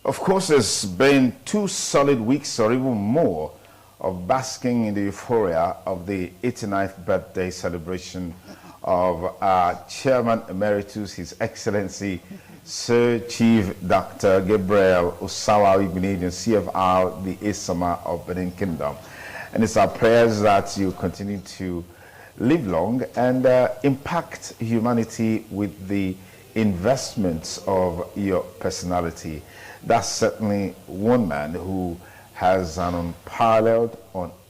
Of course, it's been 2 solid weeks or even more of basking in the euphoria of the 89th birthday celebration of our Chairman Emeritus, His Excellency Sir Chief Dr. Gabriel Osawa Ibinedion, CFR, the Isama of Benin Kingdom. And it's our prayers that you continue to live long and impact humanity with the investments of your personality. That's certainly one man who has an unparalleled,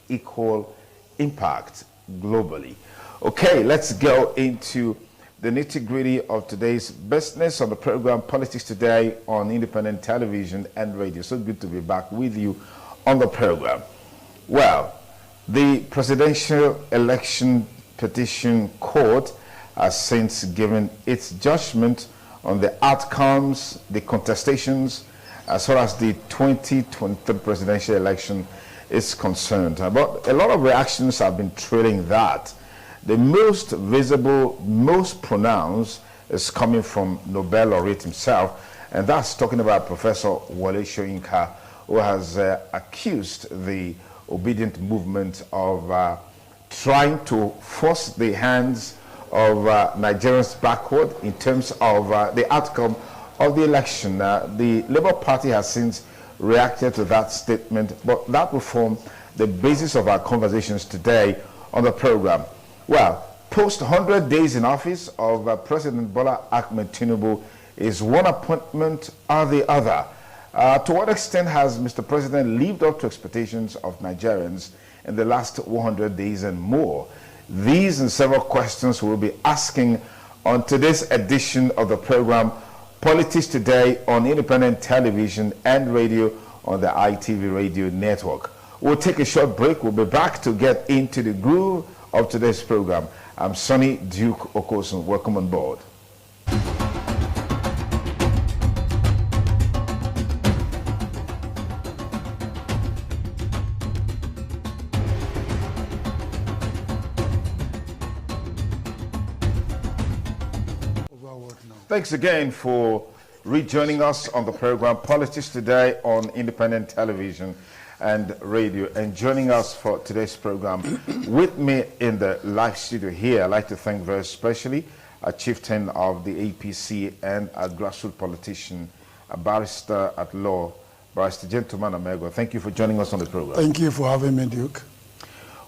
unequal impact globally. Okay, let's go into the nitty-gritty of today's business on the program Politics Today on independent television and radio. So good to be back with you on the program. Well, the Presidential Election Petition Court has since given its judgment on the outcomes, the contestations, as far as the 2023 presidential election is concerned. But a lot of reactions have been trailing that. The most visible, most pronounced is coming from Nobel laureate himself, and that's talking about Professor Wole Soyinka, who has accused the obedient movement of trying to force the hands of Nigerians backward in terms of the outcome of the election. The Labour Party has since reacted to that statement, but that will form the basis of our conversations today on the program. Well, post 100 days in office of President Bola Ahmed Tinubu, is one appointment or the other. To what extent has Mr. President lived up to expectations of Nigerians in the last 100 days and more? These and several questions we'll be asking on today's edition of the program Politics Today on independent television and radio on the ITV radio network. We'll take a short break. We'll be back to get into the groove of today's program. I'm Sonny Duke Okosun. Welcome on board. Thanks again for rejoining us on the program Politics Today on independent television and radio. And joining us for today's program with me in the live studio here, I'd like to thank very especially a chieftain of the APC and a grassroots politician, a barrister at law, Barrister Gentleman Amego. Thank you for joining us on the program. Thank you for having me, Duke.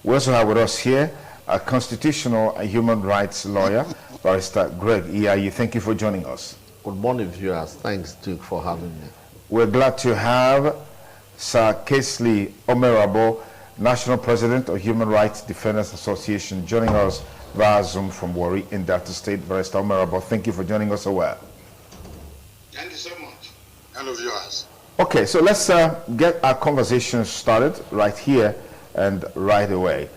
We also have with us here a constitutional and human rights lawyer, Barrister Greg Iyayi. Thank you for joining us. Good morning, viewers. Thanks, Duke, for having me. We're glad to have Sir Kesley Omerabo, National President of Human Rights Defenders Association, joining us via Zoom from Warri in Delta State. Barrister Omerabo, thank you for joining us as well. Thank you so much. Hello, viewers. Okay, so let's get our conversation started right here and right away.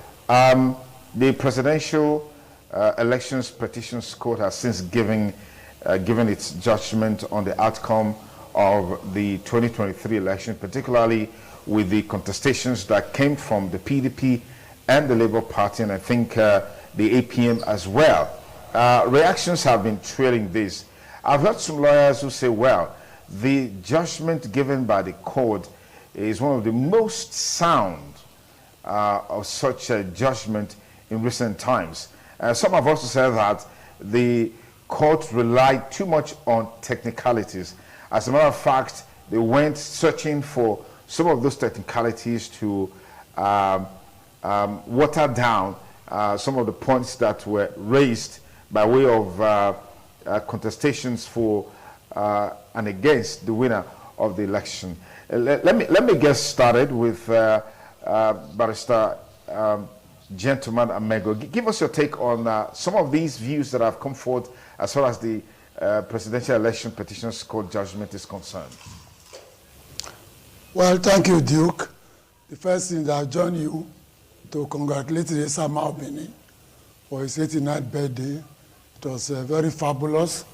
The Presidential Elections Petitions Court has since given its judgment on the outcome of the 2023 election, particularly with the contestations that came from the PDP and the Labour Party, and I think the APM as well. Reactions have been trailing this. I've heard some lawyers who say, well, the judgment given by the court is one of the most sound of such a judgment in recent times. Some have also said that the court relied too much on technicalities. As a matter of fact, they went searching for some of those technicalities to water down some of the points that were raised by way of contestations for and against the winner of the election. Let me get started with Barrister Gentleman Amego. Give us your take on some of these views that have come forth as far as the Presidential Election Petitions Court judgment is concerned. Well, thank you, Duke. The first thing that I join you to congratulate the Isama of Benin for his 89th birthday. It was very fabulous.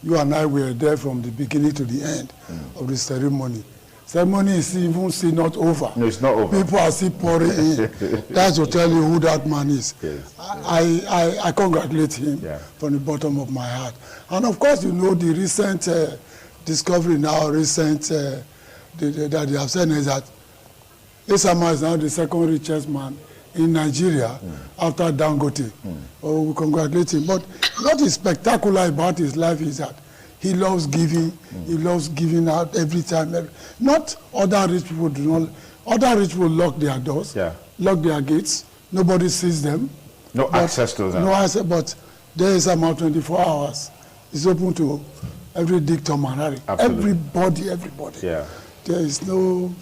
You and I were there from the beginning to the end of the ceremony. Ceremony is even still not over. No, it's not over. People are still pouring in. That's to tell you who that man is. Yes. I congratulate him from the bottom of my heart. And of course, you know the recent discovery now, recent that they have said is that Esama is now the second richest man in Nigeria after Dangote. Oh, we congratulate him. But what is spectacular about his life is that he loves giving. He loves giving out every time. Not other rich people do not. Other rich people lock their doors, lock their gates. Nobody sees them. No access to them. No access, but there is about 24 hours. It's open to every Dick, Tom, and Harry. Everybody. Yeah. There is no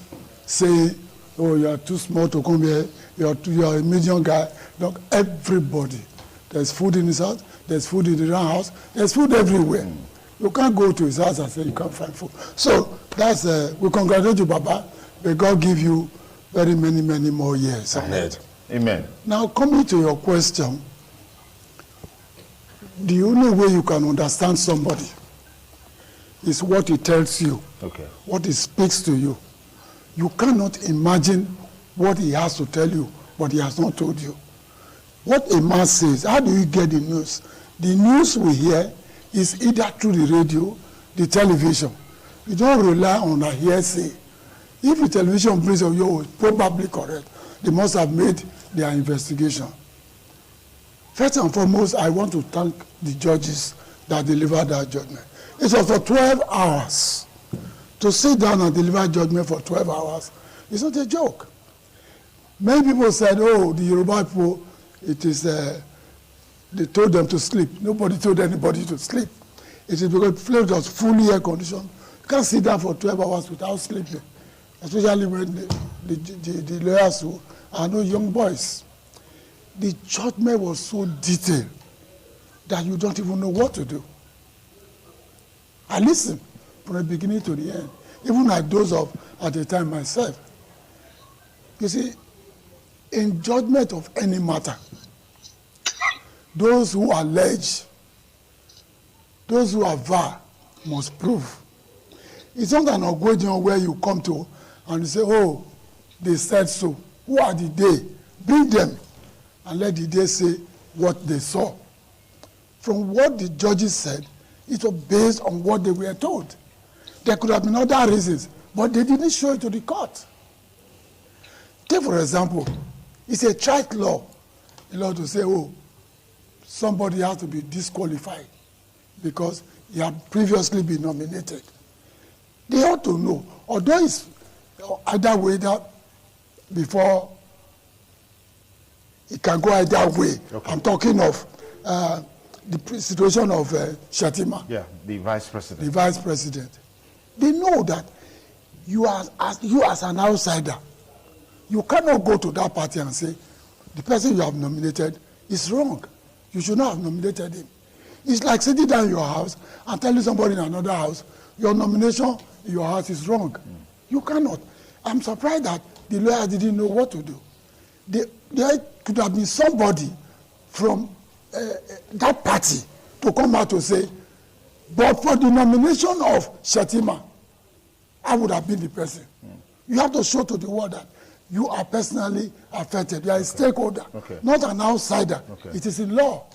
say, oh, you are too small to come here. You are a medium guy. Look, everybody. There's food in his house. There's food in the round house. There's food everywhere. You can't go to his house and say you can't find food. So that's we congratulate you, Baba. May God give you very many, many more years ahead. Amen. Now, coming to your question, the only way you can understand somebody is what he tells you, what he speaks to you. You cannot imagine what he has to tell you, but he has not told you. What a man says, how do you get the news? The news we hear is either through the radio, the television. You don't rely on a hearsay. If the television brings up you, it's probably correct. They must have made their investigation. First and foremost, I want to thank the judges that delivered that judgment. It was for 12 hours. To sit down and deliver judgment for 12 hours is not a joke. Many people said, oh, the Yoruba people, it is, they told them to sleep. Nobody told anybody to sleep. It is because the place was fully air conditioned. You can't sit down for 12 hours without sleeping, especially when the lawyers who are no young boys. The judgment was so detailed that you don't even know what to do. I listened from the beginning to the end, even I dozed off at the time myself. You see, in judgment of any matter, those who allege, those who aver must prove. It's not an equation where you come to and you say, oh, they said so. Who are the they? Bring them and let the they say what they saw. From what the judges said, it was based on what they were told. There could have been other reasons, but they didn't show it to the court. Take, for example, it's a trite law, a law to say, oh, somebody has to be disqualified because he had previously been nominated. They ought to know, although it's either way that before it can go either way. Okay. I'm talking of the situation of Shatima. Yeah, the vice president. The vice president. They know that you as an outsider, you cannot go to that party and say, the person you have nominated is wrong. You should not have nominated him. It's like sitting down in your house and telling somebody in another house, your nomination in your house is wrong. You cannot. I'm surprised that the lawyers didn't know what to do. There could have been somebody from that party to come out to say, but for the nomination of Shatima, I would have been the person. You have to show to the world that you are personally affected. You are a stakeholder, not an outsider. It is in law.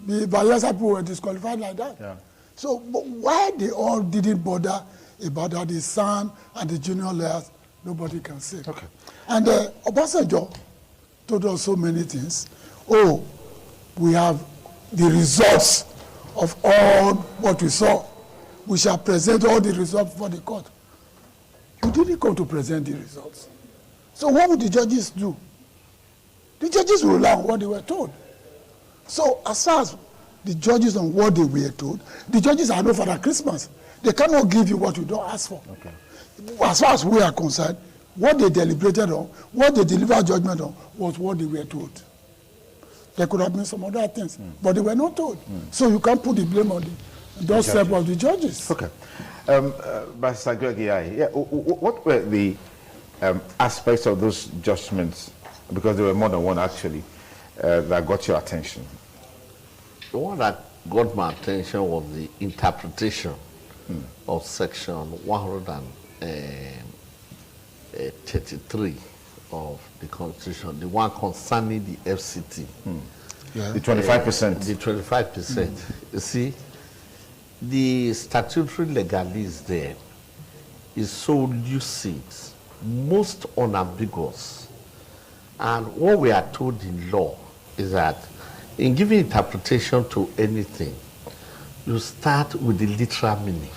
The Bayelsa people were disqualified like that. Yeah. So why they all didn't bother about that, the son and the junior lawyers, nobody can say. And Obasanjo told us so many things. Oh, we have the results of all what we saw. We shall present all the results for the court. You didn't come to present the results. So what would the judges do? The judges will rely on what they were told. So as far as the judges on what they were told, the judges are no Father Christmas. They cannot give you what you don't ask for. As far as we are concerned, what they deliberated on, what they delivered judgment on, was what they were told. There could have been some other things, but they were not told. So you can't put the blame on the doorstep of the judges. Barrister Gregory, what were the aspects of those judgments, because there were more than one actually, that got your attention? The one that got my attention was the interpretation of section 133 of the Constitution, the one concerning the FCT. The 25%. The 25%. You see, the statutory legalese there is so lucid, most unambiguous. And what we are told in law is that in giving interpretation to anything, you start with the literal meaning.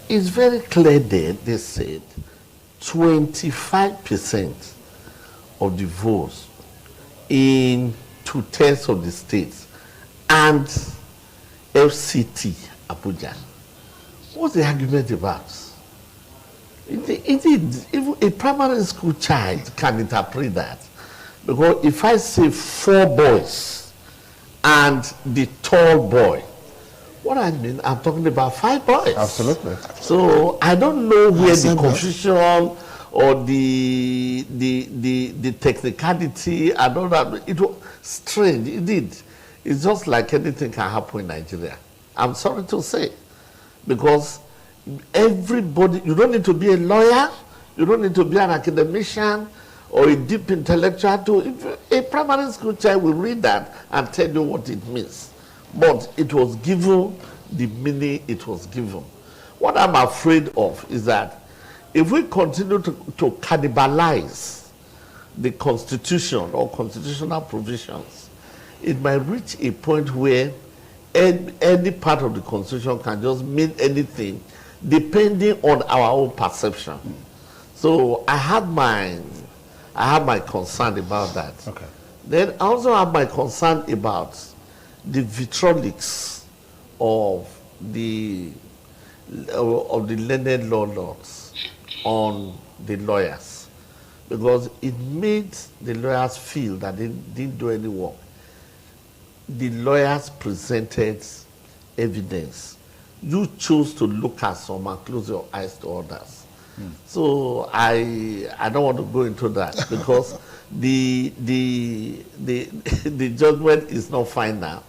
It's very clear there, they said 25% of the votes in 2/3 of the states and FCT Abuja. What's the argument about? Indeed, even a primary school child can interpret that. Because if I say 4 boys and the tall boy, what I mean, I'm talking about 5 boys. Absolutely. So I don't know where the confusion or the technicality, I don't know. It was strange, indeed. It's just like anything can happen in Nigeria. I'm sorry to say. Because everybody, you don't need to be a lawyer, you don't need to be an academician or a deep intellectual to, a primary school child will read that and tell you what it means. But it was given the meaning it was given. What I'm afraid of is that if we continue to cannibalize the Constitution or constitutional provisions, it might reach a point where any part of the Constitution can just mean anything depending on our own perception. So I have my concern about that. Okay. Then I also have my concern about the vitriolics of the learned law lords on the lawyers, because it made the lawyers feel that they didn't do any work. The lawyers presented evidence. You chose to look at some and close your eyes to others. So I don't want to go into that because the judgment is not final,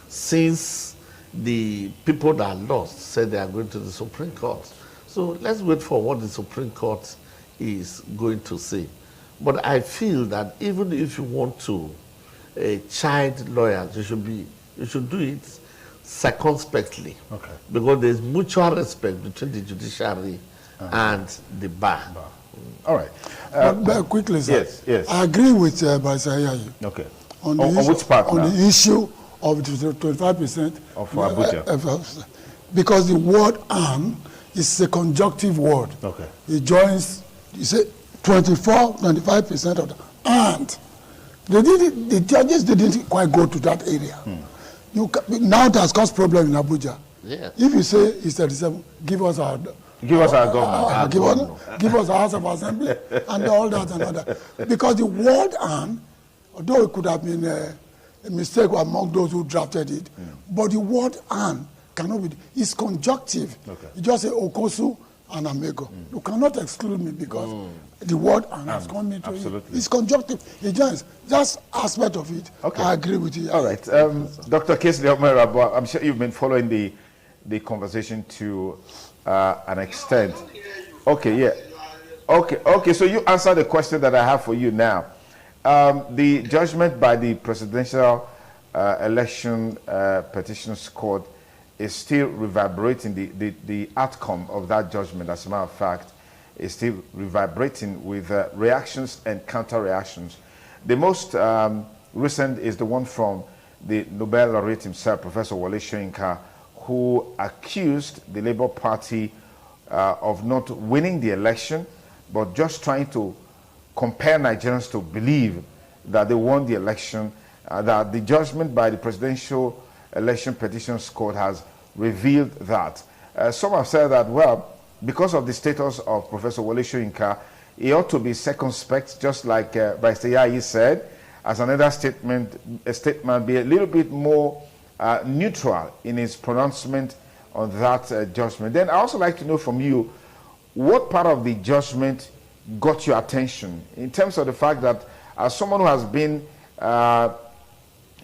since the people that lost said they are going to the Supreme Court. So let's wait for what the Supreme Court is going to say. But I feel that even if you want to chide lawyers, you should do it circumspectly. Okay. Because there's mutual respect between the judiciary and the bar. All right. But quickly, sir. Yes. I agree with Baisayaya. Okay. On which part on now? the issue of the 25% of Abuja. Because the word "and" is a conjunctive word. Okay. It joins. You say 25% of the "and." The judges didn't quite go to that area. Now it has caused problem in Abuja. Yeah. If you say it's 37, give us our government. Give us our House of Assembly and all that and all that. Because the word "and," although it could have been a mistake among those who drafted it, but the word "and" cannot be, it's conjunctive. Okay. You just say Okosu and Amego. You cannot exclude me because the word "and" has come into it. It's conjunctive. It just, that's aspect of it. Okay. I agree with you. All right. Dr. Kesley Omerabo, I'm sure you've been following the conversation to an extent. Okay, yeah. Okay, so you answer the question that I have for you now. The judgment by the Presidential Election Petitions Court is still reverberating. The outcome of that judgment, as a matter of fact, is still reverberating with reactions and counter-reactions. The most recent is the one from the Nobel laureate himself, Professor Wole Soyinka, who accused the Labour Party of not winning the election, but just trying to compare Nigerians to believe that they won the election, that the judgment by the Presidential Election Petitions Court has revealed that. Some have said that, well, because of the status of Professor Wole Soyinka, he ought to be circumspect, just like Vice Yayi said, as another statement be a little bit more neutral in his pronouncement on that judgment. Then I also like to know from you, what part of the judgment got your attention in terms of the fact that as someone who has been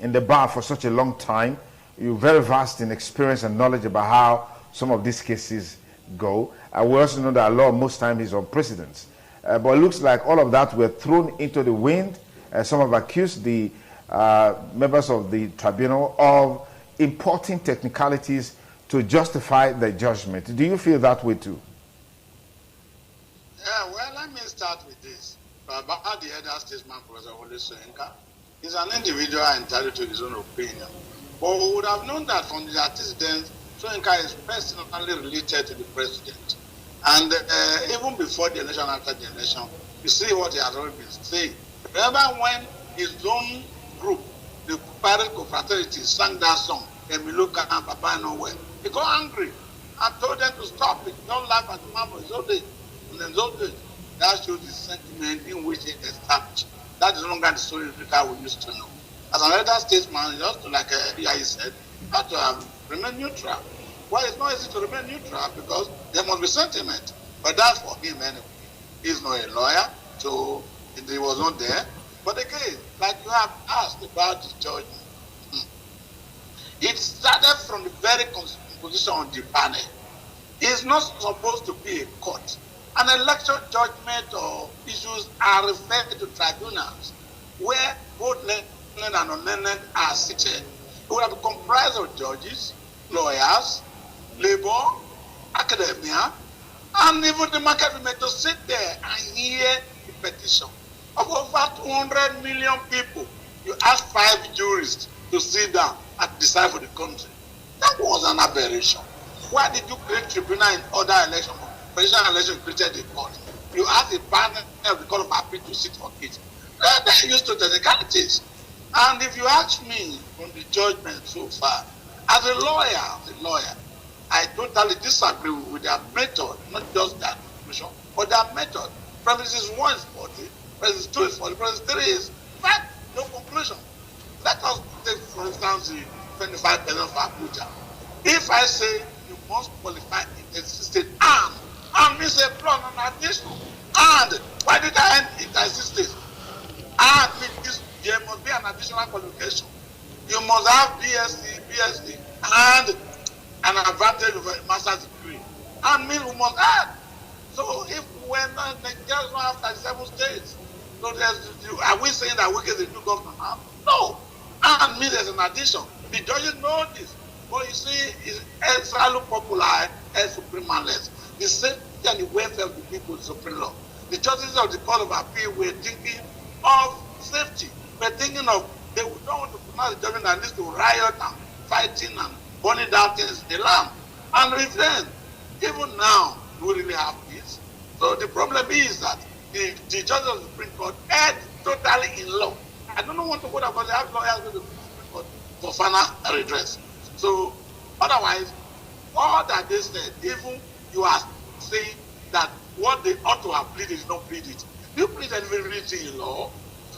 in the bar for such a long time, you're very vast in experience and knowledge about how some of these cases go. We also know that a law most times is on precedents. But it looks like all of that were thrown into the wind. Some have accused the members of the tribunal of importing technicalities to justify the judgment. Do you feel that way too? Yeah, well, let me start with this. About the elder statesman, Professor Wole Soyinka, is an individual entitled to his own opinion. But we would have known that from the antecedents, Soyinka is personally related to the president. And even before the election, after the election, you see what he has already been saying. Remember when his own group, the Pirate Confraternity, sang that song, Emiloka and Papa Nowhere, he got angry and told them to stop it. Don't laugh at the man for his old age. And in those days, that shows the sentiment in which he established. That is no longer the story that we used to know. As an elder statesman, just like he said, you have to remain neutral. Well, it's not easy to remain neutral because there must be sentiment. But that's for him anyway. He's not a lawyer, so he was not there. But again, like you have asked about the judgment, it started from the very position on the panel. It's not supposed to be a court. An election judgment or issues are referred to tribunals where both learned and unlearned are seated. It would have comprised of judges, lawyers, labor, academia, and even the market women to sit there and hear the petition of over 200 million people. You ask 5 jurists to sit down and decide for the country. That was an aberration. Why did you create tribunal in other elections? Presidential election created a court. You ask the panel of the Court of Appeal to sit for it. They're used to technicalities. And if you ask me on the judgment so far, as a lawyer, I totally disagree with their method, not just their conclusion, but their method. Premises 1 is 40, premises 2 is 40, premises 3 is fact, no conclusion. Let us take, for instance, the 25% for Abuja. If I say you must qualify in existing and means a plan on addition, and why did I end intersistence? And means there must be an additional qualification. You must have BSc, and an advantage of a master's degree. And means we must add. So if we're not, Nigerians don't have 37 states. So are we saying that we get the new government now? No. And means there's an addition. The judges know this. But you see, it's extra popular and supremaless. The safety and the welfare of the people is supreme law. The judges of the Court of Appeal were thinking of safety. We're thinking of, they don't want to pronounce the judgment that needs to riot and fighting and burning down things in the land. And with them, even now, we really have this. So the problem is that the judges of the Supreme Court erred totally in law. I don't want to go about the lawyers with the Supreme Court for final redress. So otherwise, all that they said, even you are saying that what they ought to have pleaded is not pleaded. You plead anything in law?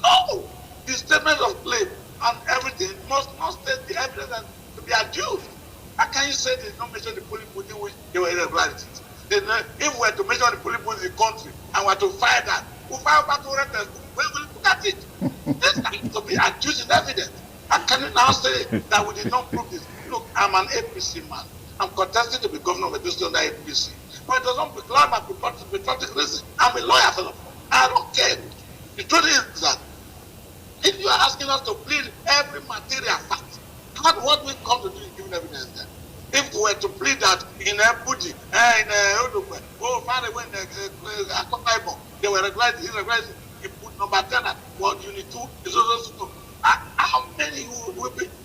No! The statement of claim and everything must not state the evidence to be adduced. How can you say they did not mention the polling booth in which they were irregularities? If we were to mention the polling booth in the country and were to file that, we'll file back to records. Where will we look at it? This has to be adduced in evidence. How can you now say that we did not prove this? Look, I'm an APC man. I'm contesting to be governor of a district under APC. But it doesn't become my patriotic reason. I'm a lawyer, fellow. I don't care. The truth is that if you are asking us to plead every material fact, not what we come to do is giving evidence there. If we were to plead that in Abuja, in Odukwe, far away in Akotaibo, they were regulated, irregulated, you put number 10 at 1 unit 2 is also how many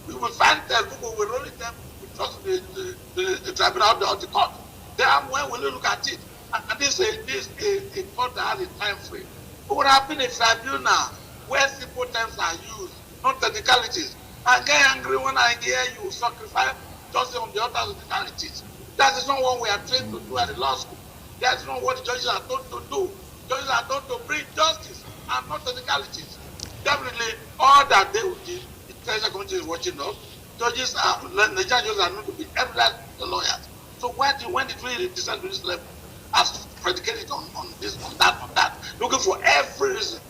we will find them, we will roll them, we trust the tribunal of the court. Then when we look at it, and this is a court that has a time frame. What would happen if tribunal where simple terms are used, not technicalities? I get angry when I hear you sacrifice justice on the altars of technicalities. That is not what we are trained to do at the law school. That is not what the judges are taught to do. Judges are taught to bring justice and not technicalities. Definitely, all that they will do, the treasury committee is watching us. Judges are, the judges are not to be evident the lawyers. So when did we descend to this level? As predicated on this, on that, looking for every reason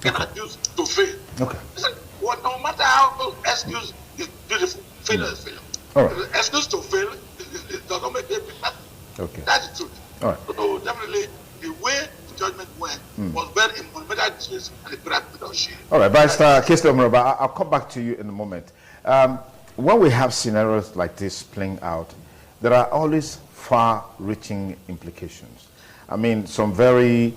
can adduce to fail. Okay. Well, no matter how excuse is beautiful, failure is failure. All right. The excuse to fail it does not make it perfect. Okay. That's the truth. All right. So definitely the way the judgment went was very monumental and the period. All right, Barrister Kingsley Omoroba, I'll come back to you in a moment. when we have scenarios like this playing out, there are always far-reaching implications. I mean, some very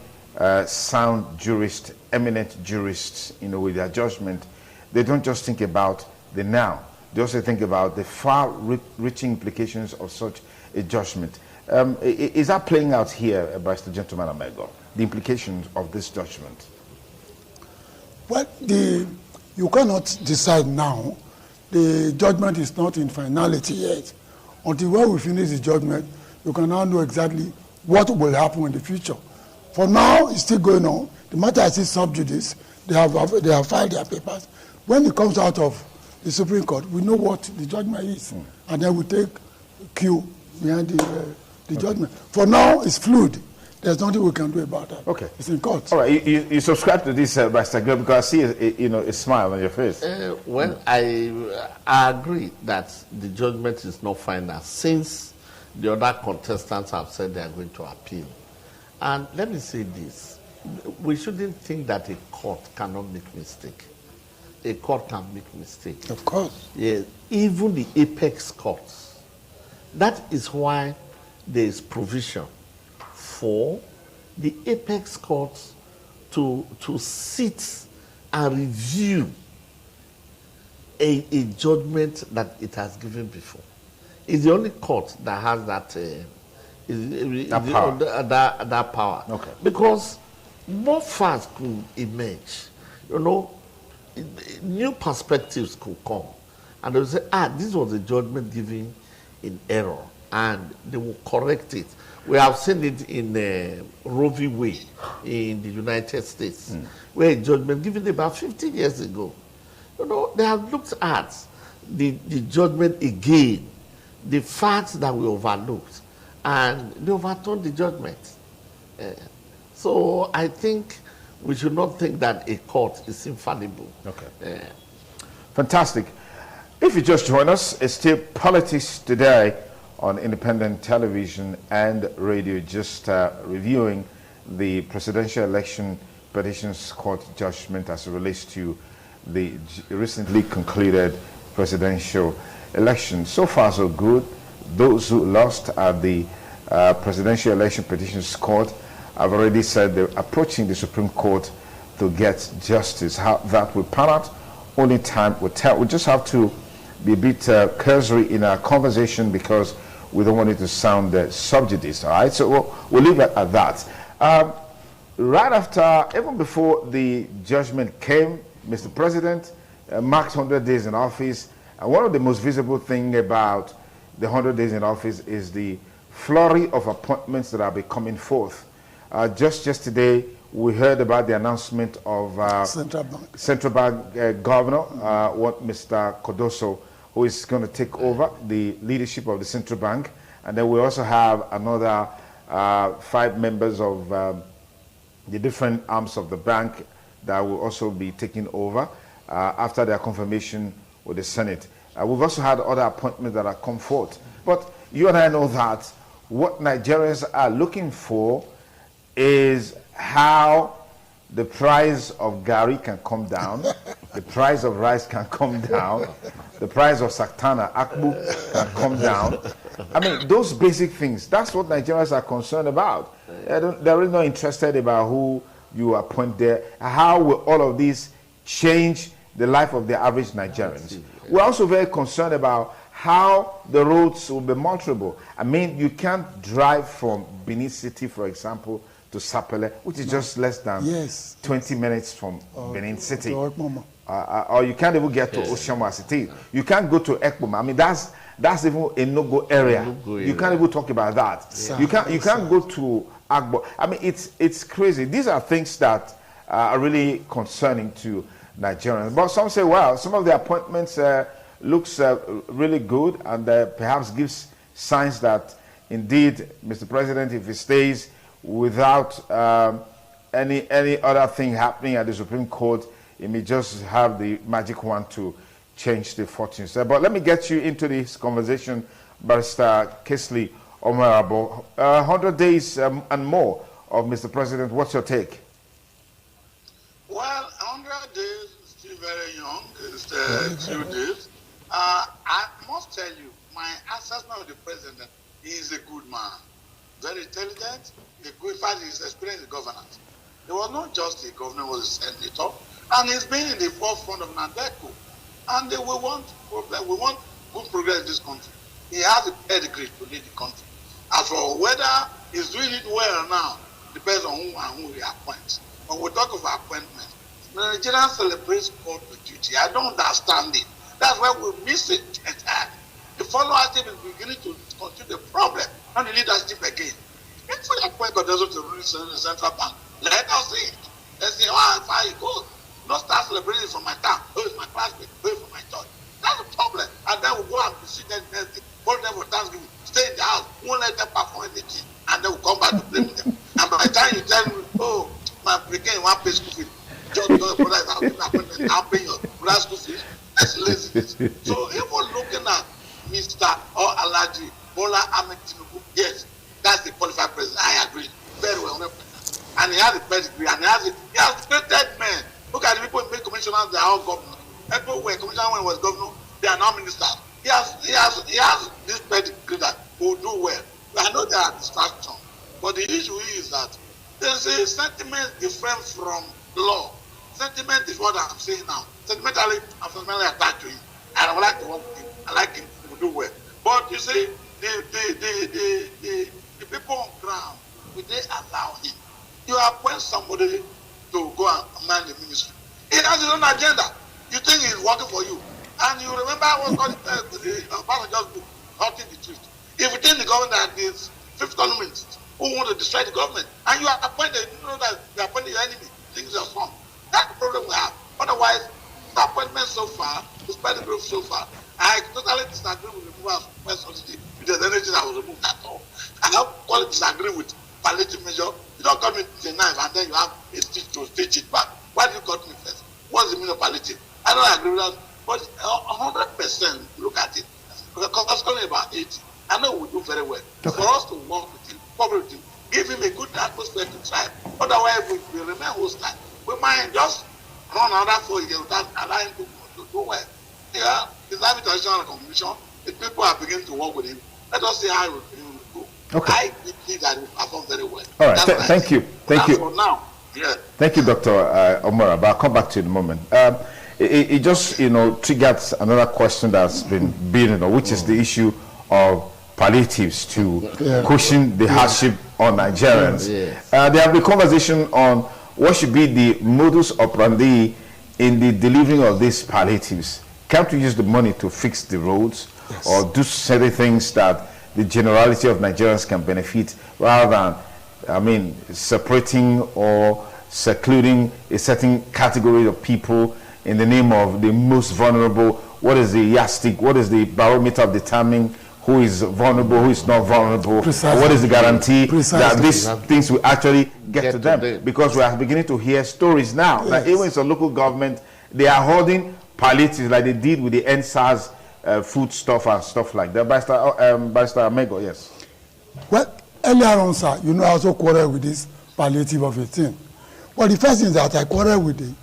sound jurists, eminent jurists, with their judgment, they don't just think about the now. They also think about the far-reaching implications of such a judgment. Is that playing out here, Barrister Gentleman Amego, the implications of this judgment? Well, you cannot decide now. The judgment is not in finality yet. Until when we finish the judgment, you can now know exactly what will happen in the future. For now, it's still going on. The matter is still sub judice. They have filed their papers. When it comes out of the Supreme Court, we know what the judgment is, and then we take cue behind the judgment. For now, it's fluid. There's nothing we can do about that. Okay. It's in court. All right. You subscribe to this, Barrister Gil, because I see a smile on your face. Well, I agree that the judgment is not final, since the other contestants have said they are going to appeal. And let me say this. We shouldn't think that a court cannot make mistake. A court can make mistake. Of course. Yes, even the apex courts. That is why there is provision for the apex courts to sit and review a judgment that it has given before. It's the only court that has that power. Okay. Because more facts could emerge. New perspectives could come. And they will say, this was a judgment given in error. And they will correct it. We have seen it in Roe v. Wade in the United States, where a judgment given about 50 years ago. They have looked at the judgment again, the facts that we overlooked, and they overturned the judgment. So I think we should not think that a court is infallible. Okay. Fantastic. If you just join us, it's still Politics Today on independent television and radio, just reviewing the presidential election petitions court judgment as it relates to the recently concluded presidential election. So far, so good. Those who lost at the presidential election petitions court have already said they're approaching the Supreme Court to get justice. How that will pan out, only time will tell. We just have to be a bit cursory in our conversation because we don't want it to sound sub judice, all right? So we'll leave it at that. Right after, even before the judgment came, Mr. President marked 100 days in office. And one of the most visible things about the 100 days in office is the flurry of appointments that are coming forth. Just yesterday, we heard about the announcement of Central Bank Governor, Mr. Kodoso, who is going to take over the leadership of the Central Bank. And then we also have another 5 members of the different arms of the bank that will also be taking over after their confirmation with the Senate. We've also had other appointments that are come forth. But you and I know that what Nigerians are looking for is how the price of gari can come down, the price of rice can come down, the price of saktana, akbu, can come down. I mean, those basic things, that's what Nigerians are concerned about. They're really not interested about who you appoint there. How will all of this change the life of the average Nigerians? We're also very concerned about how the roads will be motorable. I mean, you can't drive from Benin City, for example, to Sapele, which is just less than 20 minutes from Benin City. Or you can't even get to Oshama City. You can't go to Ekpoma. I mean, that's even a no-go area. You can't even talk about that. You can't go to Agbo. I mean, it's crazy. These are things that are really concerning to Nigerians. But some say, well, some of the appointments looks really good and perhaps gives signs that indeed, Mr. President, if he stays without any other thing happening at the Supreme Court, he may just have the magic wand to change the fortunes. But let me get you into this conversation, Barrister Kesley Omarabo. 100 days and more of Mr. President, what's your take? Well, 100 days is still very young. It's 2 days. I must tell you, my assessment of the president, he is a good man, very intelligent, a good, in fact, he's experienced in governance. He was not just a governor, he was a senator, and he's been in the forefront of NADECO. And we want good progress in this country. He has a pedigree to lead the country. As for whether he's doing it well now, depends on who he appoints. When we talk of appointment, the Nigerian celebrates call to duty. I don't understand it. That's why we miss it entirely. The followership is beginning to continue the problem, not the leadership again. If we appoint Godezo to rule the central bank, let us see it. Let's see how far it goes. Not start celebrating from my town. Who is my classmate? Who is from my church? That's the problem. And then we'll go and see them next day. Hold them for Thanksgiving. Stay in the house. Won't let them perform anything. And then we'll come back to blame them. And by the time you tell me, oh, my brigade won't pay school fees. Just because I'll pay your brother's school fees. That's laziness. So if we're looking at Mr. or Alhaji Bola Ahmed Tinubu, yes, that's the qualified president. I agree. Very well. And he has a pedigree. And he has created men. Look at the people in commissioners, they are all governors. Everywhere, commissioner when he was governor, they are now ministers. He has this pedigree that will do well. I know there are distractions, but the issue is that there's a sentiment different from law. Sentiment is what I'm saying now. Sentimentally, I'm fundamentally attached to him. And I would like to work with him. I like him to do well. But you see, the people on ground, will they allow him? You appoint somebody to go and man the ministry. He has his own agenda. You think he's working for you. And you remember what was called the book, Hurting the Truth. If you think the government that is fifth columnists who want to destroy the government, and you are appointed, you know that you are appointing your enemy, things are wrong. That's the problem we have. Otherwise, the appointment so far, despite the group so far, I totally disagree with the removal of subsidy. If there's anything that was removed at all. I have quite disagree with palliative measure. You don't cut me with a knife and then you have a stitch to stitch it back. Why do you cut me first? What's the meaning of palliative? I don't agree with that. But 100% look at it. Because it's only about 80. I know we do very well. Okay. For us to work with him, probably with him, give him a good atmosphere to try. Otherwise, we remain hostile. We might just run another 4 years without allowing him to do well. Yeah, he's having traditional recognition. If people are beginning to work with him, let us see how he will go. Okay. I believe that he will perform very well. All right, thank you. Thank you. For now, yeah. Thank you, Dr. Omara. But I'll come back to you in a moment. It just, triggers another question that's been building, which is the issue of palliatives to cushion the hardship on Nigerians. There have been conversation on what should be the modus operandi in the delivering of these palliatives. Can't we use the money to fix the roads or do certain things that the generality of Nigerians can benefit rather than, separating or secluding a certain category of people in the name of the most vulnerable? What is the yardstick? What is the barometer of determining who is vulnerable, who is not vulnerable? Precisely. What is the guarantee that these things will actually get to them? Because we are beginning to hear stories now. Yes. Like even in some local government, they are holding palliatives like they did with the NSAS food stuff and stuff like that. Barrister Amego, yes. Well, earlier on, sir, I also quarrel with this palliative of a thing. But the first thing that I quarrel with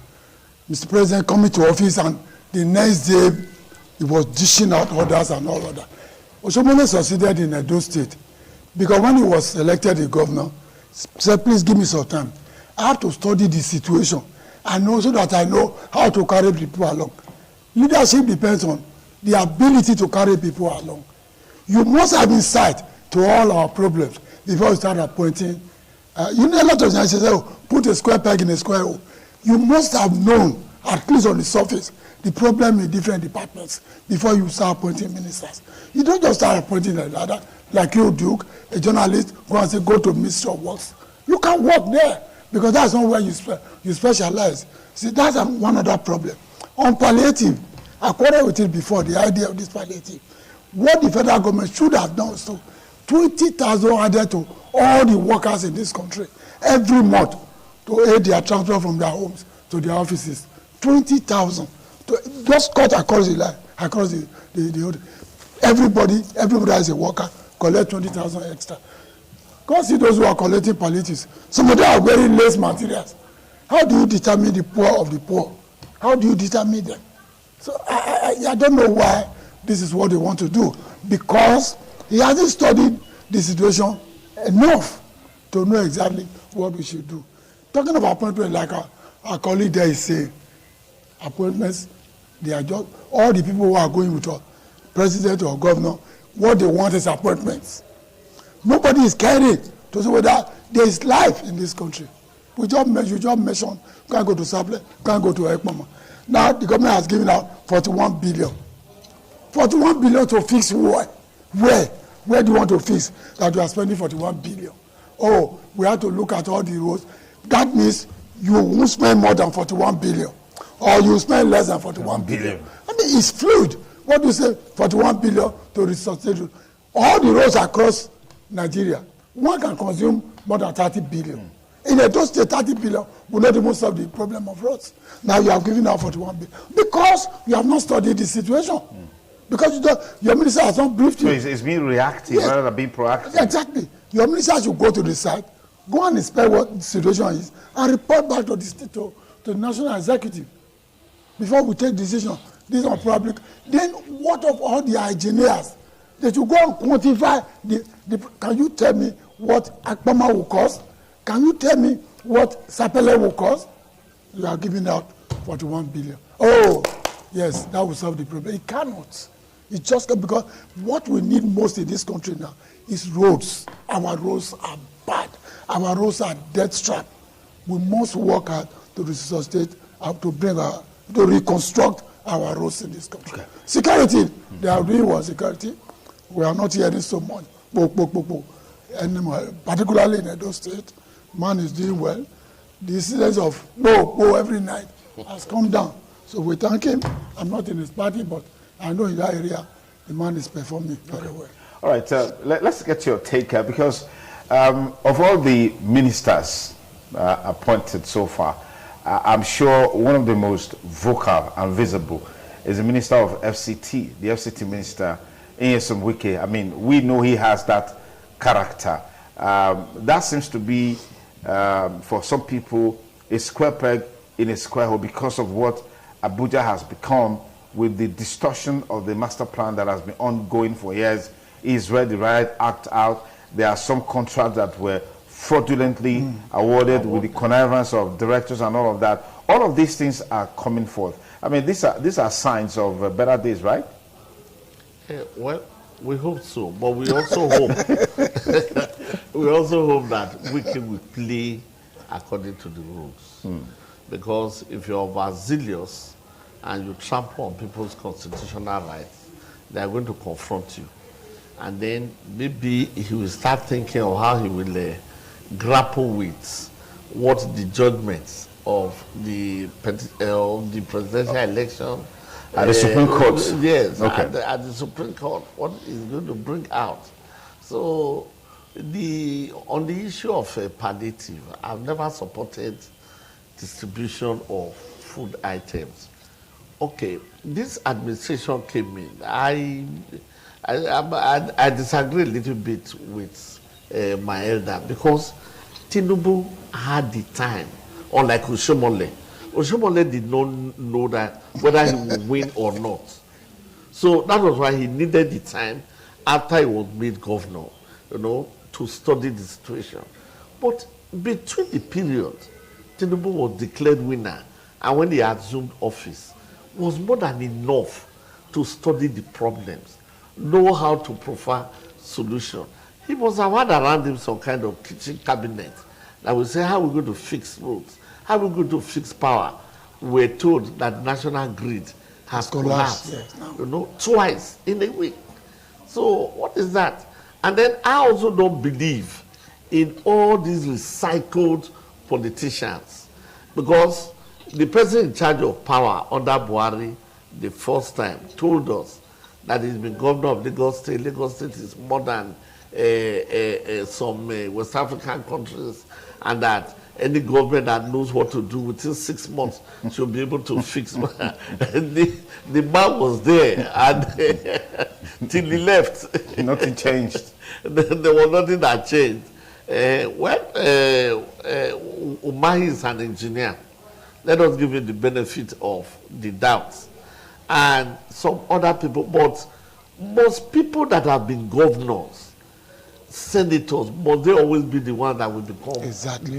Mr. President coming to office and the next day he was dishing out orders and all of that. Oshomole succeeded in Edo State because when he was elected a governor, he said, please give me some time. I have to study the situation and know so that I know how to carry people along. Leadership depends on the ability to carry people along. You must have insight to all our problems before you start appointing. A lot of times say, put a square peg in a square hole. You must have known, at least on the surface, the problem in different departments before you start appointing ministers. You don't just start appointing like you, Duke, a journalist, go and say, go to Ministry of Works. You can't work there because that's not where you specialize. See, that's one other problem. On palliative, I quarreled with it before, the idea of this palliative. What the federal government should have done is 20,000 added to all the workers in this country every month to aid their transfer from their homes to their offices. 20,000. Just cut across the line, across the everybody is a worker, collect 20,000 extra. Go see those who are collecting palliatives. Some of them are wearing less materials. How do you determine the poor of the poor? How do you determine them? So I don't know why this is what they want to do, because he hasn't studied the situation enough to know exactly what we should do. Talking about appointment, like our colleague there is saying, appointments, they are just, all the people who are going with a president or governor, what they want is appointments. Nobody is caring to say whether there is life in this country. You just mentioned, you can't go to Saple, you can't go to Ekmama. Now the government has given out 41 billion. 41 billion to fix what? Where? Where do you want to fix that you are spending 41 billion? Oh, we have to look at all the roads. That means you won't spend more than 41 billion. Or you spend less than 41 billion. I mean, it's fluid. What do you say? 41 billion to resuscitate. All the roads across Nigeria, one can consume more than 30 billion. In a those 30 billion will not even solve the problem of roads. Now you have given out 41 billion. Because you have not studied the situation. Because your minister has not briefed you. So it's being reactive rather than being proactive. Exactly. Your minister should go to the site, go and inspect what the situation is, and report back to the state, to the national executive. Before we take decision, these are public. Then what of all the engineers? They should go and quantify can you tell me what Akpama will cost? Can you tell me what Sapele will cost? You are giving out 41 billion. Oh, yes, that will solve the problem. It cannot. It's just because what we need most in this country now is roads. Our roads are bad. Our roads are death trap. We must work hard to resuscitate, to reconstruct our roads in this country. Okay. Security, they are doing what? Security. We are not hearing so much. Anymore, particularly in Edo State, man is doing well. The incidence of no every night has come down. So we thank him. I'm not in his party, but I know in that area, the man is performing very well. All right, let's get your take, because of all the ministers appointed so far, I'm sure one of the most vocal and visible is the Minister of FCT, the FCT Minister, Nyesom Wike. I mean, we know he has that character. That seems to be, for some people, a square peg in a square hole because of what Abuja has become with the distortion of the master plan that has been ongoing for years. He's read the right act out. There are some contracts that were fraudulently awarded with the connivance of directors and all of that. All of these things are coming forth. I mean, these are signs of better days, right? Well, we hope so, but we also hope that Wiki will play according to the rules. Because if you're overzealous and you trample on people's constitutional rights, they are going to confront you. And then maybe he will start thinking of how he will grapple with what the judgments of the presidential election at the Supreme Court. Yes, okay. At the Supreme Court, what is going to bring out. So on the issue of palliative, I've never supported distribution of food items. Okay, this administration came in. I disagree a little bit with my elder, because Tinubu had the time, unlike Oshomole. Oshomole did not know that whether he would win or not. So that was why he needed the time after he was made governor, to study the situation. But between the period Tinubu was declared winner and when he assumed office, was more than enough to study the problems, know how to provide solution. He must have had around him some kind of kitchen cabinet that will say, how are we going to fix roads? How are we going to fix power? We're told that national grid has collapsed, yes, twice in a week. So what is that? And then I also don't believe in all these recycled politicians, because the person in charge of power under Buhari the first time told us that he's been governor of Lagos State. Lagos State is more than some West African countries, and that any government that knows what to do within 6 months should be able to fix. the man was there, and till he left, nothing changed. There was nothing that changed. Umahi is an engineer. Let us give him the benefit of the doubt. and some other people, but most people that have been governors, senators, must they always be the one that will become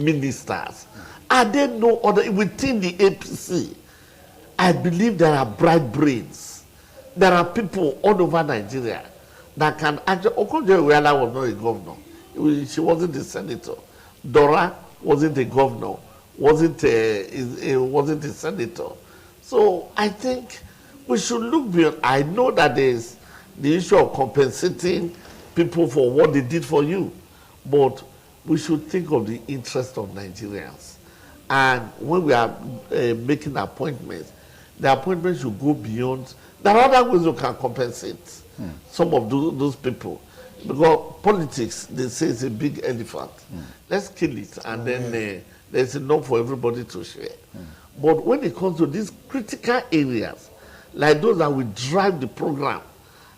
ministers? Are there no other within the APC? I believe there are bright brains. There are people all over Nigeria that can actually. Okonjo-Iweala was not a governor. She wasn't a senator. Dora wasn't a governor. Wasn't a senator. So I think we should look beyond. I know that there's the issue of compensating people for what they did for you, but we should think of the interest of Nigerians. And when we are making appointments, the appointments should go beyond. There are other ways you can compensate some of those people. Because politics, they say, is a big elephant. Let's kill it, and then there's enough for everybody to share. But when it comes to these critical areas, like those that will drive the program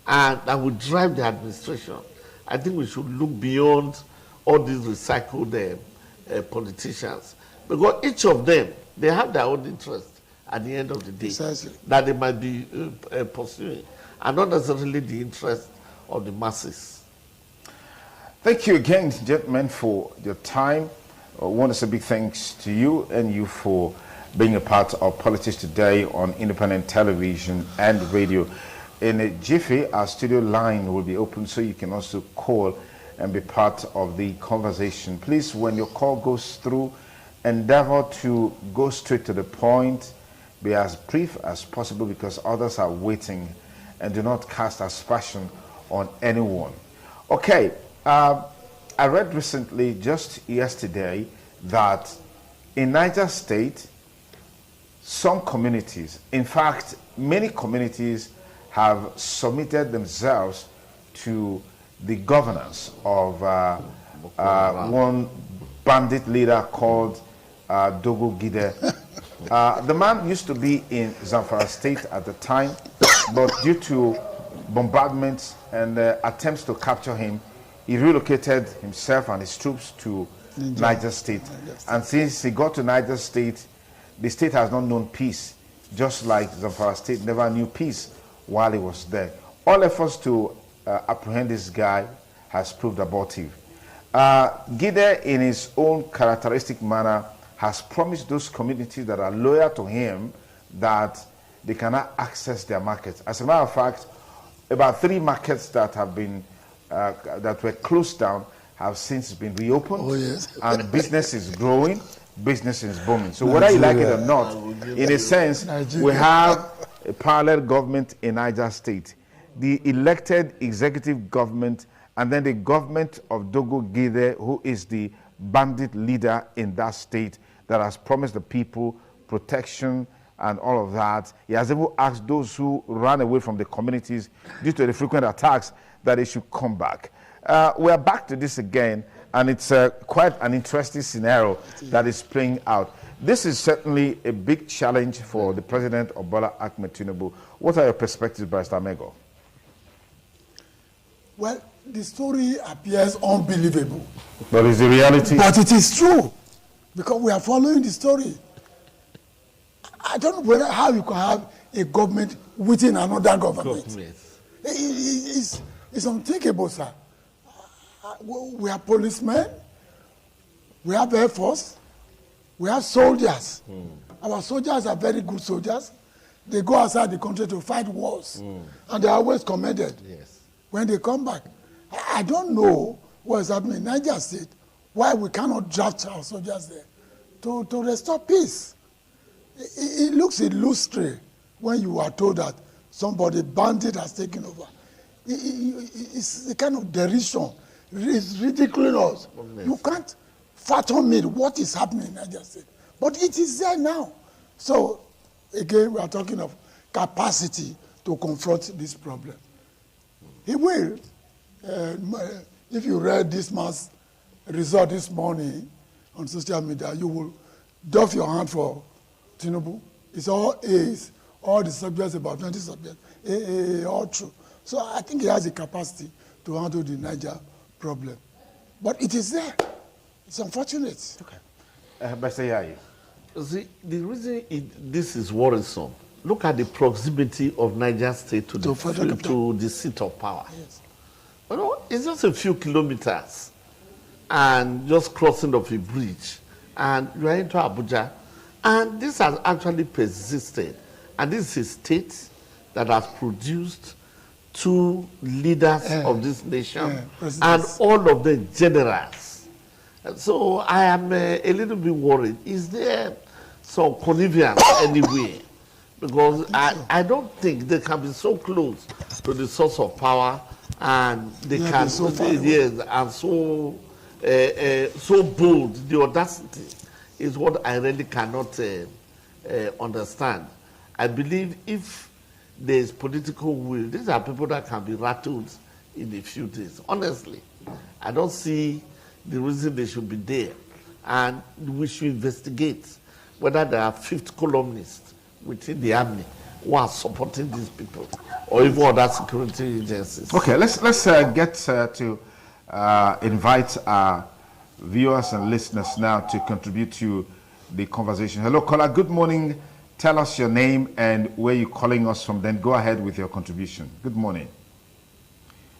and that will drive the administration, I think we should look beyond all these recycled politicians. Because each of them, they have their own interest at the end of the day that they might be pursuing, and not necessarily the interest of the masses. Thank you again, gentlemen, for your time. I want to say big thanks to you and you for being a part of Politics Today on independent television and radio. In a jiffy, our studio line will be open so you can also call and be part of the conversation. Please, when your call goes through, endeavor to go straight to the point, be as brief as possible because others are waiting, and do not cast aspersion on anyone. Okay, I read recently, just yesterday, that in Niger State, some communities, in fact, many communities have submitted themselves to the governance of one bandit leader called Dogo Gide. The man used to be in Zamfara State at the time, but due to bombardments and attempts to capture him, he relocated himself and his troops to Niger State. And since he got to Niger State, the state has not known peace, just like Zamfara State never knew peace while he was there. All efforts to apprehend this guy has proved abortive. Gide, in his own characteristic manner, has promised those communities that are loyal to him that they cannot access their markets. As a matter of fact, about 3 markets that have been that were closed down have since been reopened. Oh, yes. And business is growing, business is booming. So whether you like it or not, in a sense, we have a parallel government in Niger State, the elected executive government, and then the government of Dogo Gide, who is the bandit leader in that state that has promised the people protection and all of that. He has even asked those who ran away from the communities due to the frequent attacks that they should come back. We are back to this again, and it's quite an interesting scenario that is playing out. This is certainly a big challenge for the president of Bola Ahmed Tinubu. What are your perspectives, Barrister Mego? Well, the story appears unbelievable. But is the reality? But it is true, because we are following the story. I don't know how you can have a government within another government. It's unthinkable, sir. We are policemen, we have Air Force, we have soldiers. Our soldiers are very good soldiers. They go outside the country to fight wars, and they are always commended when they come back. I don't know what is happening in Niger State, why we cannot draft our soldiers there to restore peace. It looks illusory when you are told that somebody bandit has taken over. It's a kind of derision. It's ridiculous. You can't fathom it, what is happening in Niger State. But it is there now. So, again, we are talking of capacity to confront this problem. He will. If you read this man's result this morning on social media, you will doff your hand for Tinubu. It's all A's, all the subjects, about 20 subjects, all true. So I think he has the capacity to handle the Niger problem. But it is there. It's unfortunate. Okay. Barrister Yayi. See, the reason this is worrisome look at the proximity of Niger State to the seat of power. Yes. You know, it's just a few kilometers and just crossing of a bridge, and you are into Abuja. And this has actually persisted. And this is a state that has produced 2 leaders of this nation, and all of them generals. So I am a little bit worried. Is there some connivance anywhere? Because I don't think they can be so close to the source of power, and they can so and so bold. The audacity is what I really cannot understand. I believe if there is political will, these are people that can be rattled in a few days. Honestly, I don't see the reason they should be there. And we should investigate whether there are 5th columnists within the army who are supporting these people, or even other security agencies. Okay, let's get to invite our viewers and listeners now to contribute to the conversation. Hello, caller. Good morning. Tell us your name and where you're calling us from. Then go ahead with your contribution. Good morning.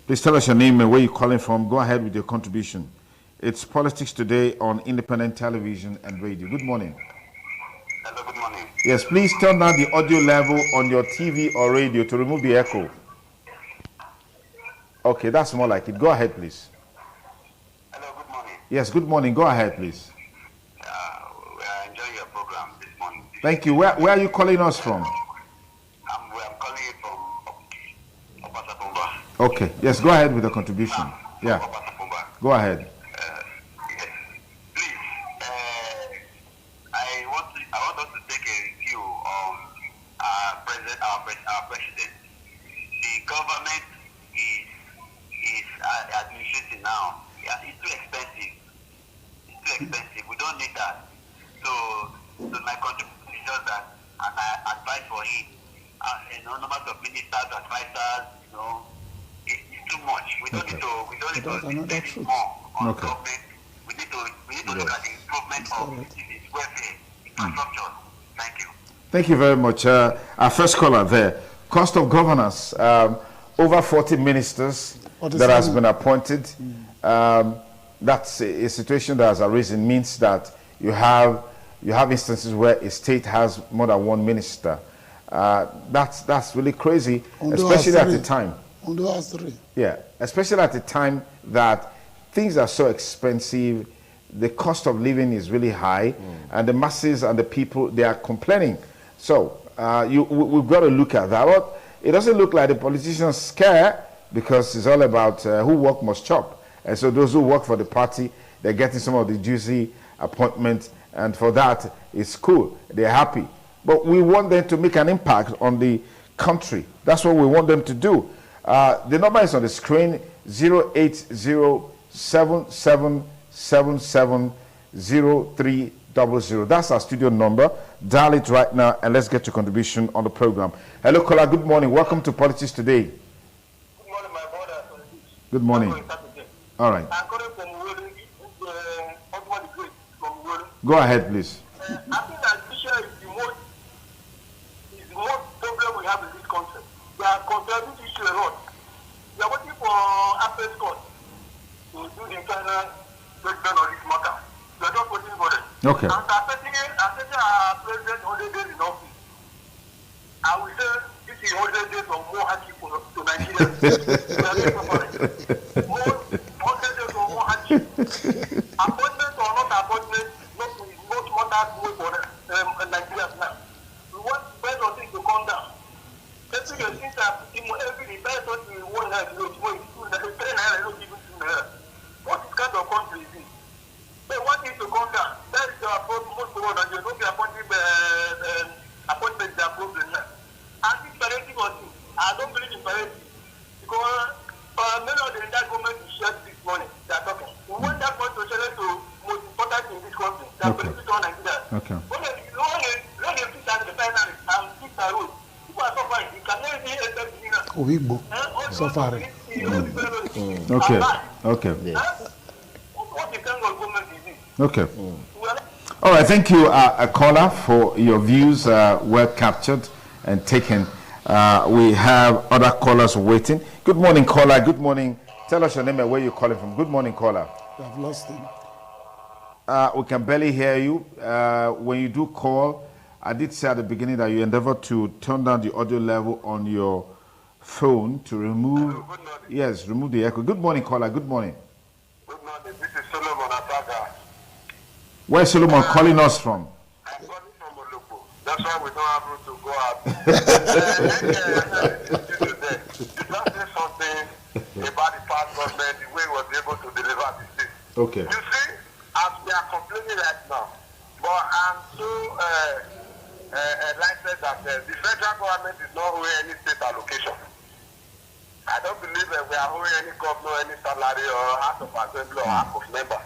Please tell us your name and where you're calling from. Go ahead with your contribution. It's Politics Today on Independent Television and Radio. Good morning. Hello, good morning. Yes, please turn down the audio level on your TV or radio to remove the echo. Okay, that's more like it. Go ahead, please. Hello, good morning. Yes, good morning. Go ahead, please. We are enjoying your program this morning. Thank you. Where are you calling us from? I'm calling you from Obasapumba. Okay. Yes, go ahead with the contribution. Yeah. Obasapumba. Go ahead. Yes. Please, I want us to take a review on our president. The government is administrating now. Yeah, it's too expensive. We don't need that. So my contribution is just that, and I advise for him. Numbers of ministers, advisors, it's too much. We don't need to spend more on government. We need to look at the improvement of its welfare infrastructure. Thank you. Thank you very much. Our first caller there. Cost of governance. Over 40 ministers that has been appointed. That's a situation that has arisen, means that you have instances where a state has more than 1 minister. That's really crazy, especially at the time. Yeah, especially at the time that things are so expensive, the cost of living is really high, and the masses and the people, they are complaining. So we've got to look at that. But it doesn't look like the politicians care, because it's all about who work must chop. And so those who work for the party, they're getting some of the juicy appointments, and for that, it's cool. They're happy. But we want them to make an impact on the country. That's what we want them to do. The number is on the screen, 08077770300. That's our studio number. Dial it right now, and let's get your contribution on the program. Hello, caller. Good morning. Welcome to Politics Today. Good morning, my brother. Good morning. All right. I'm calling from Go ahead, please. I think that judiciary is the most problem we have in this country. They are controlling the issue a lot. We are waiting for appellate court to do the internal breakdown of this matter. We are just waiting for them. Okay. And accepting our president 100 days in office, I will say this is 100 days of more hardship to Nigeria. We are just suffering. 100 days of more hardship. Appointment or not appointment, not matters more for Nigerians now. We want the best of things to come down. Every year since I put him every the best of things one night, what kind of country is this? They want it to come down. That is our most problem, and you know the appointment is their problem now. And this palliative was thing, I don't believe in palliative, because many of the entire government is shared this morning. They are talking. We want that one to share it to most important in this country. They are benefit on Nigeria. Okay. When they fix the final and fix the road, people are suffering. You can never see suffering. Okay. Okay. What the kind of government is this? Okay. All right. Thank you, a caller, for your views. Well captured. and taken. We have other callers waiting. Good morning, caller. Good morning. Tell us your name and where you're calling from. Good morning, caller. I've lost him. We can barely hear you. When you do call, I did say at the beginning that you endeavor to turn down the audio level on your phone to remove. Yes, remove the echo. Good morning, caller. Good morning. Good morning. This is Solomon Asaga. Where's Solomon calling us from? I'm calling from Oloko. That's why we don't have room to go out. You just say something about the past government, the way it was able to deliver the state. Okay. You see, as we are complaining right now, but I'm so enlightened that the federal government is not owing any state allocation. I don't believe that we are owing any governor, any salary, or House of Assembly, or House of Member.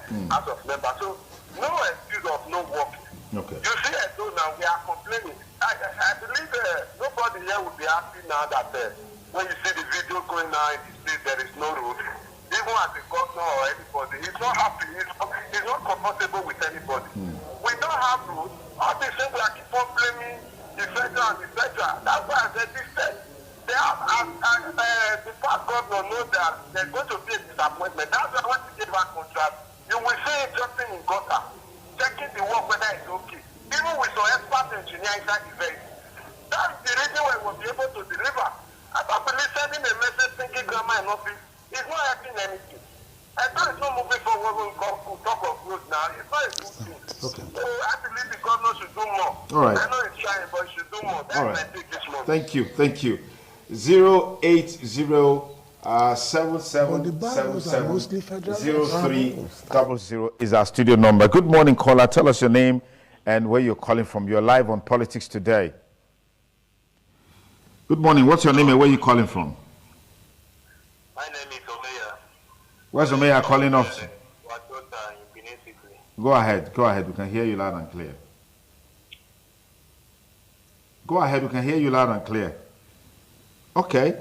So, no excuse of no work. Okay. You see, now we are complaining. I believe nobody here would be happy now that when you see the video going now in the state, there is no road. Even as a governor or anybody, he's not happy. He's not comfortable with anybody. We don't have road. All they say we are keep on blaming the federal and the federal. That's why I said this thing. They have, the past governor knows that there's going to be a disappointment. That's why I want to give a contract. You will see it jumping in gutter, checking the work whether it's okay. Even with some expert engineer inside the vehicle. That's the reason why we will be able to deliver. I don't believe sending a message thinking grammar and office is not helping anything. I thought it's not moving forward when we talk of growth now. It's not a good thing. Okay. So I believe the governor should do more. All right. I know it's trying, but he should do more. That's All my right. take this morning. Thank you. Thank you. 08077770300 is our studio number. Good morning, caller. Tell us your name and where you're calling from. You're live on Politics Today. Good morning. What's your name and where you calling from? My name is Omeya. Where's Omeya calling us? Go ahead. Go ahead. We can hear you loud and clear. Go ahead. We can hear you loud and clear. Okay.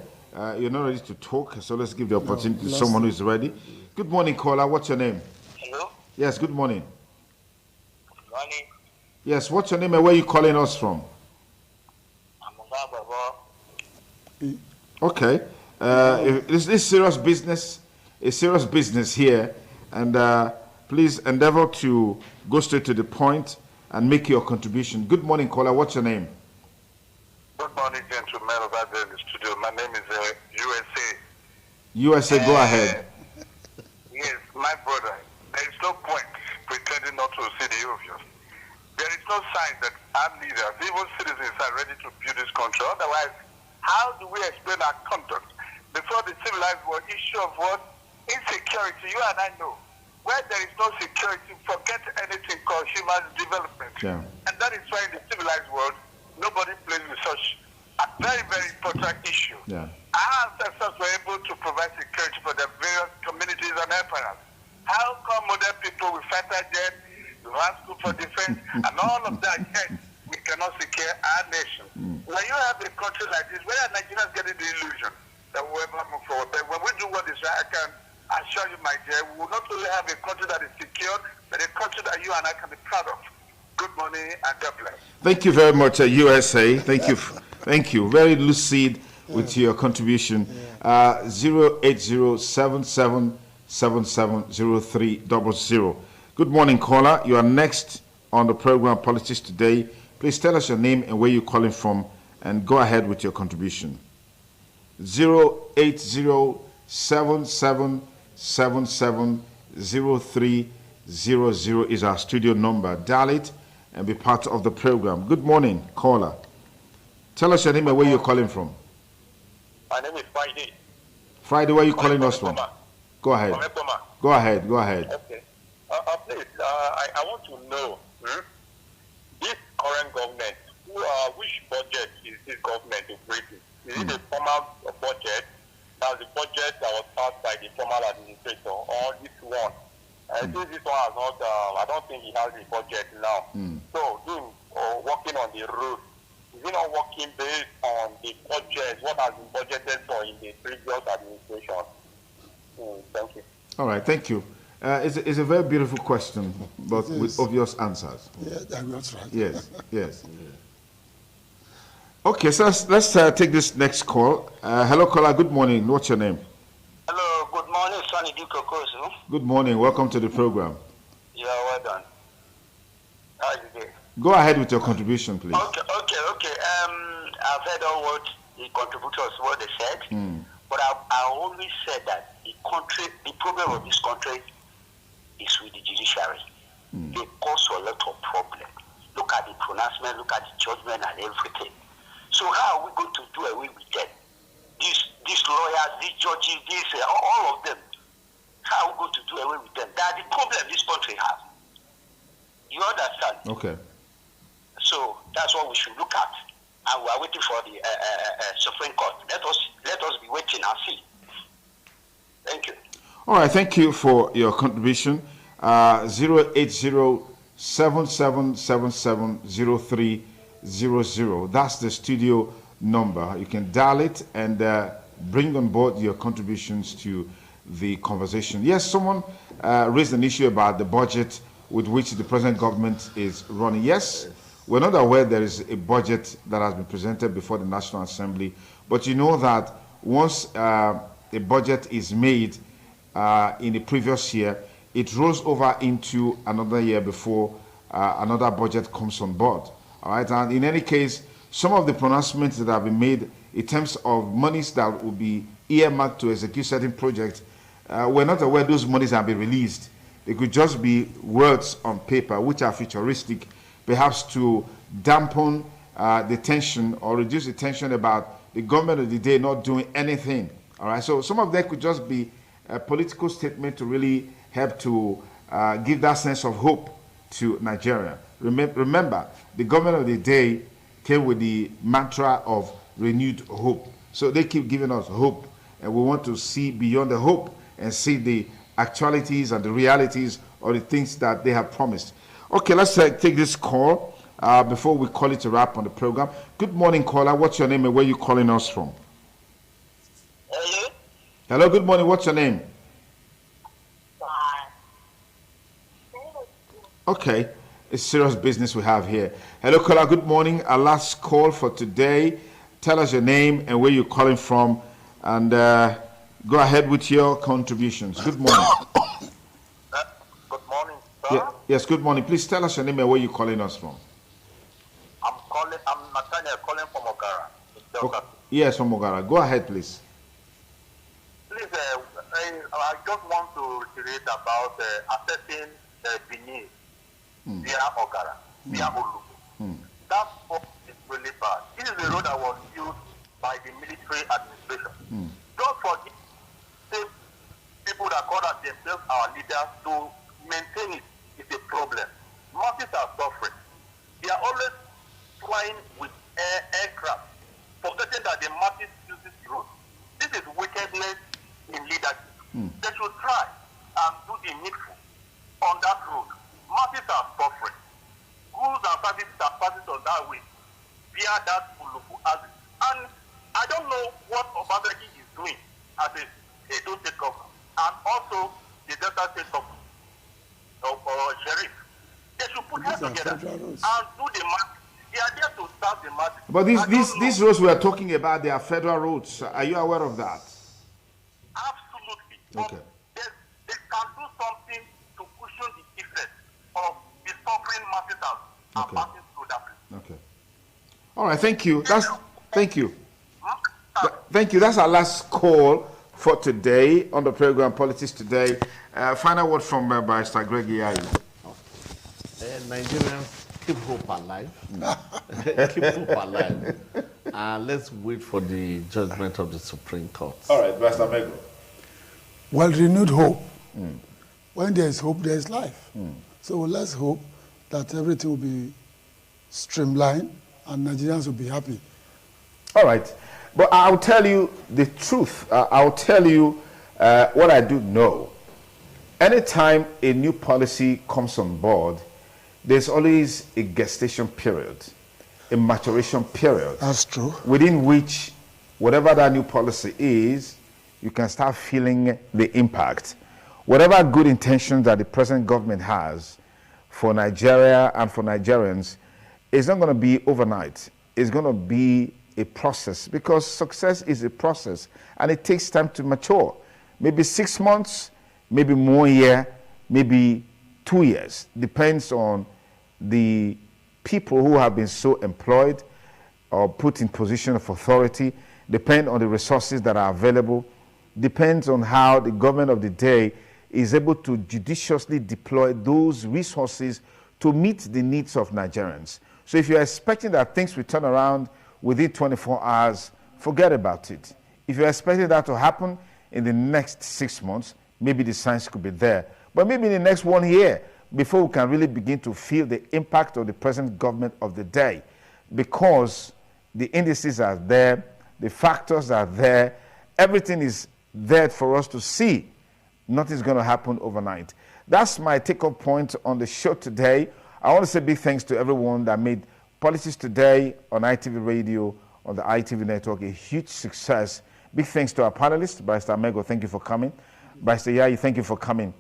You're not ready to talk, so let's give the opportunity to someone who is ready. Good morning, caller. What's your name? Hello? Yes, good morning. Good morning. Yes, what's your name and where are you calling us from? I'm Baba. Okay. This serious business, a serious business here, and please endeavor to go straight to the point and make your contribution. Good morning, caller. What's your name? Good morning, gentlemen over there in the studio. My name is USA. USA, go ahead. Yes, my brother, there is no point pretending not to see the obvious. There is no sign that our leaders, even citizens, are ready to build this country. Otherwise, how do we explain our conduct before the civilized world issue of what? Insecurity, you and I know. Where there is no security, forget anything called human development. Yeah. And that is why in the civilized world, nobody plays with such a very, very important issue. Yeah. Our ancestors were able to provide security for their various communities and empires. How come modern people with fighter jets, advanced school for defense, and all of that, yet we cannot secure our nation? When you have a country like this, where Nigerians getting the illusion that we will ever move forward. But when we do what is right, I can assure you, my dear, we will not only have a country that is secured, but a country that you and I can be proud of. Good morning and God bless. Thank you very much, USA. Thank you. Thank you. Very lucid with your contribution. 08077770300. Good morning, caller. You are next on the program Politics Today. Please tell us your name and where you're calling from and go ahead with your contribution. 08077770300 is our studio number. Dial it and be part of the program. Good morning, caller. Tell us your name and where you're calling from. My name is Friday. Friday, where are you calling us from? Go ahead. Go ahead. Go ahead. Okay. Please, I want to know, this current government, which budget is this government operating? Is it a formal budget? That's the budget that was passed by the formal administrator, or this one? I think this one has not, I don't think he has a budget now. So, working on the road, is it not working based on the budget, what has been budgeted for in the previous administration? Thank you. All right, thank you. It's a very beautiful question, but with obvious answers. Yeah, that's right. Yes, yes. Okay, so let's take this next call. Hello, caller. Good morning. What's your name? Hello, good morning, Sonny Dukokosu. Good morning. Welcome to the program. Yeah, well done. How are you doing? Go ahead with your contribution, please. Okay. I've heard all what the contributors what they said, but I always said that the problem of this country is with the judiciary. They cause a lot of problems. Look at the pronouncement, look at the judgment and everything. So how are we going to do away with them? These lawyers, these judges, all of them. How are we going to do away with them? That the problem this country has. You understand? Okay. So that's what we should look at. And we are waiting for the Supreme Court. Let us be waiting and see. Thank you. All right, thank you for your contribution. 080-7777-0300. That's the studio number. You can dial it and bring on board your contributions to the conversation. Yes, someone raised an issue about the budget with which the present government is running. Yes, we're not aware there is a budget that has been presented before the National Assembly, but you know that once a budget is made in the previous year, it rolls over into another year before another budget comes on board. All right, and in any case, some of the pronouncements that have been made in terms of monies that will be earmarked to execute certain projects, we're not aware those monies have been released. It could just be words on paper which are futuristic, perhaps to dampen the tension or reduce the tension about the government of the day not doing anything. All right, so some of them could just be a political statement to really help to give that sense of hope to Nigeria. Remember, the government of the day came with the mantra of renewed hope. So they keep giving us hope, and we want to see beyond the hope and see the actualities and the realities of the things that they have promised. Okay, let's take this call before we call it a wrap on the program. Good morning, caller. What's your name and where are you calling us from? Hello? Hello, good morning. What's your name? Okay, it's serious business we have here. Hello, caller. Good morning. Our last call for today. Tell us your name and where you're calling from, and go ahead with your contributions. Good morning. Good morning, sir. Yes, good morning. Please tell us your name and where you're calling us from. I'm Nathaniel calling from Ogara. Okay. Yes, from Ogara. Go ahead, please. Please, I just want to reiterate about assessing Benin via Ogara, via Olugu. That spot is really bad. This is a road that was used by the military administration. Don't forget, the people that call themselves our leaders to maintain it is a problem. Masses are suffering. They are always flying with aircraft, forgetting that the masses use this road. This is wickedness in leadership. They should try and do the needful on that road. Masses are suffering. Goods and services are passing on that way via that Ulugu exit. And I don't know what Obadaki is doing as a Edo State governor and also the Delta State governor or sheriff. They should put hands together and do the math. They are there to start the math. But these roads we are talking about, they are federal roads. Are you aware of that? Absolutely. Okay. But they can do something to cushion the effect of the suffering masses are passing through that place. Okay. All right. Thank you. Thank you. Thank you. That's our last call for today on the program Politics Today. Final word from Barrister Greg Iyayi. Nigerians, keep hope alive. Keep hope alive. Let's wait for the judgment of the Supreme Court. All right, Barrister Mego. Well, renewed hope. When there is hope, there is life. So let's hope that everything will be streamlined and Nigerians will be happy. All right. But I'll tell you the truth. I'll tell you what I do know. Anytime a new policy comes on board, there's always a gestation period, a maturation period. That's true. Within which, whatever that new policy is, you can start feeling the impact. Whatever good intentions that the present government has for Nigeria and for Nigerians, it's not going to be overnight. It's going to be a process, because success is a process and it takes time to mature. Maybe 6 months, maybe more year, maybe 2 years. Depends on the people who have been so employed or put in position of authority, depend on the resources that are available, depends on how the government of the day is able to judiciously deploy those resources to meet the needs of Nigerians. So if you're expecting that things will turn around within 24 hours, forget about it. If you're expecting that to happen in the next 6 months, maybe the signs could be there. But maybe in the next 1 year, before we can really begin to feel the impact of the present government of the day, because the indices are there, the factors are there, everything is there for us to see. Nothing's going to happen overnight. That's my take-up point on the show today. I want to say big thanks to everyone that made Politics Today on ITV Radio, on the ITV network, a huge success. Big thanks to our panelists. Barrister Amego, thank you for coming. Barrister Yayi, thank you for coming.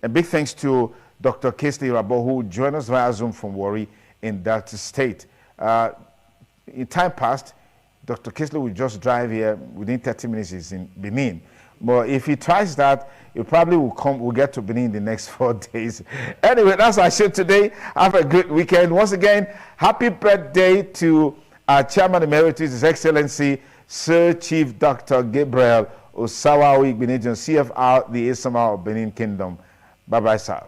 And big thanks to Dr. Kesley Rabo, who joined us via Zoom from Warri in Delta State. In time past, Dr. Kesley will just drive here. Within 30 minutes, he's in Benin. But if he tries that, he probably will get to Benin in the next 4 days. Anyway, that's our show today. Have a great weekend. Once again, happy birthday to our Chairman Emeritus, His Excellency, Sir Chief Dr. Gabriel Osawa Oigbenejan, CFR, the Isama of Benin Kingdom. Bye-bye, sir.